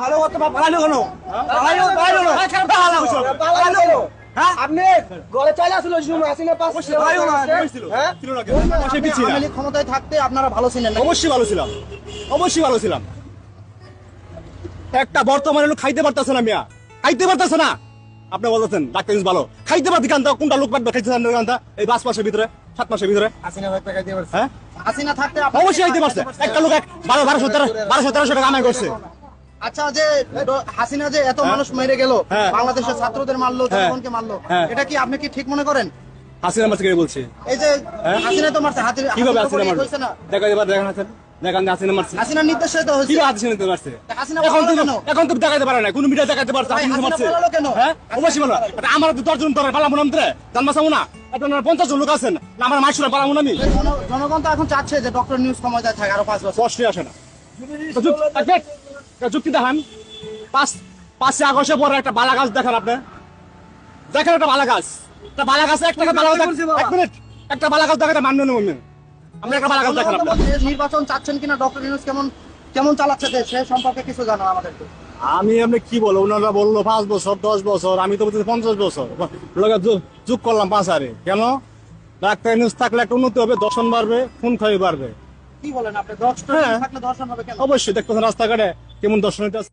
ভালো করতে পালালো কেন? আপনি ঘরে চাইলে আসলে ক্ষমতায় থাকতে আপনারা ভালো ছিলেন? অবশ্যই ভালো ছিলাম, অবশ্যই ভালো ছিলাম। একটা বর্তমানে লোক খাইতে পারতেছে না, মিয়া খাইতে পারতেছে না। আপনি বলতেছেন ডাক্তার ভালো খাইতে পারতে কান্তা কোনটা লোক পাঠবে খাইতে কান্তা এই 5 মাসের ভিতরে 7 মাসের ভিতরে হ্যাঁ হাসিনা থাকতে অবশ্যই খাইতে পারছে। একটা লোক 1200-1300 টাকা কামাই করছে। আচ্ছা, যে হাসিনা যে এত মানুষ মেরে গেল, বাংলাদেশের ছাত্রদের মারলো, জনগণকে মারলো, এটা কি আপনি কি ঠিক মনে করেন? হাসিনা মারছে কে বলছে? এই যে হাসিনা তো মারছে, কিভাবে হাসিনা মারছে? দেখা এবার দেখেন হাসিনা মারছে, হাসিনার নির্দেশে তো হয়েছে। কি হাসিনা নিতে পারছে? হাসিনা এখন তো দেখাইতে পারে না, কোন মিডিয়া দেখাইতে পারছে হাসিনা মারছে? হ্যাঁ অবশ্যই বলো। আমার তো 10 জন ধরে পালাবো না আমরা, জানবাসাবো না? আপনার 50 জন লোক আছেন না, আমার মাইশুরা পালাবো না আমি? জনগণ তো এখন চাচ্ছে যে ডক্টর নিউজ ক্ষমতায় থাকে আরো 5 বছর। কষ্টই আসে না। যুক্তি দেখান, 5 আগস্টের পরে একটা বালা গাছ দেখান। আপনি দেখেন একটা বালা গাছ, একটা বালা গাছ, একটা বালা গাছ, 1 মিনিট, একটা বালা গাছ দেখাতে মান্য নেই। আমরা একটা বালা গাছ দেখান। নির্বাচন চাচ্ছেন কিনা, ডক্টর নিউজ কেমন চালাচ্ছে দেশ, সে সম্পর্কে কিছু জানো আমাদেরকে? আমি আপনি কি বলবো, ওনারা বললো 5 বছর 10 বছর, আমি তো বলছি 50 বছর যোগ করলাম 5 আরে। কেন? ডাক্তার নিউজ থাকলে একটা উন্নতি হবে, দর্শন বাড়বে, খুন খাই বাড়বে। কি বলেন আপনি? থাকলে দর্শন হবে কেন? অবশ্যই দেখতেছেন রাস্তাঘাটে কেমন দর্শন হইতেছে।